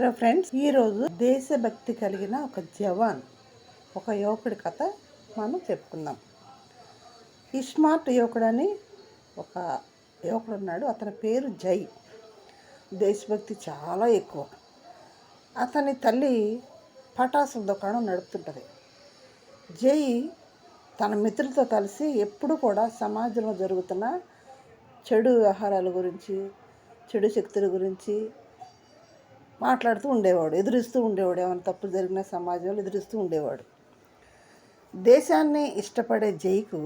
Hello friends, ఈరోజు దేశభక్తి కలిగిన ఒక జవాన్, ఒక యువకుడి కథ మనం చెప్పుకుందాం. ఇస్మార్ట్ యువకుడు అని ఒక యువకుడు ఉన్నాడు. అతని పేరు జై. దేశభక్తి చాలా ఎక్కువ. అతని తల్లి పటాసుల దుకాణం నడుపుతుంటుంది. జై తన మిత్రులతో కలిసి ఎప్పుడు కూడా సమాజంలో జరుగుతున్న చెడు వ్యవహారాల గురించి, చెడు శక్తుల గురించి మాట్లాడుతూ ఉండేవాడు, ఎదురిస్తూ ఉండేవాడు. ఏమైనా తప్పు జరిగిన సమాజంలో ఎదురిస్తూ ఉండేవాడు. దేశాన్ని ఇష్టపడే జైకు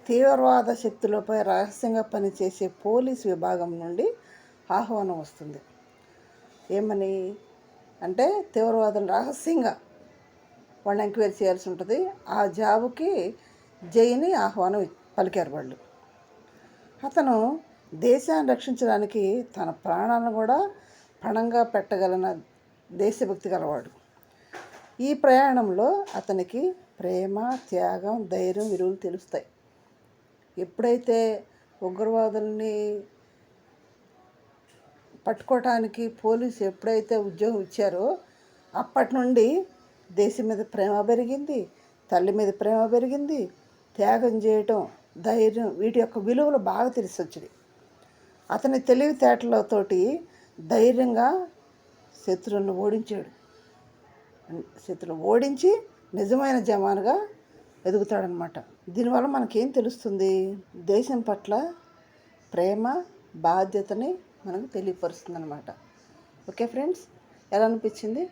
తీవ్రవాద శక్తులపై రహస్యంగా పనిచేసే పోలీసు విభాగం నుండి ఆహ్వానం వస్తుంది. ఏమని అంటే, తీవ్రవాదులు రహస్యంగా వాళ్ళని ఎంక్వైరీ చేయాల్సి ఉంటుంది. ఆ జాబుకి జైని ఆహ్వానం పలికారు వాళ్ళు. అతను దేశాన్ని రక్షించడానికి తన ప్రాణాలను కూడా పణంగా పెట్టగలిగిన దేశభక్తి గలవాడు. ఈ ప్రయాణంలో అతనికి ప్రేమ, త్యాగం, ధైర్యం విలువలు తెలుస్తాయి. ఎప్పుడైతే ఉగ్రవాదుల్ని పట్టుకోవటానికి పోలీసు ఎప్పుడైతే ఉద్యోగం ఇచ్చారో అప్పటి నుండి దేశం మీద ప్రేమ పెరిగింది, తల్లి మీద ప్రేమ పెరిగింది, త్యాగం చేయటం, ధైర్యం, వీటి యొక్క విలువలు బాగా తెలిసి వచ్చింది. అతని తెలివితేటలతోటి ధైర్యంగా శత్రువులను ఓడించాడు. శత్రువులు ఓడించి నిజమైన జవాన్గా ఎదుగుతాడనమాట. దీనివల్ల మనకేం తెలుస్తుంది? దేశం పట్ల ప్రేమ, బాధ్యతని మనకు తెలియపరుస్తుంది అనమాట. ఓకే ఫ్రెండ్స్, ఎలా అనిపించింది?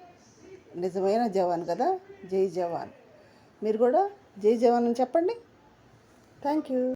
నిజమైన జవాన్ కదా, జై జవాన్. మీరు కూడా జై జవాన్ అని చెప్పండి. Thank you.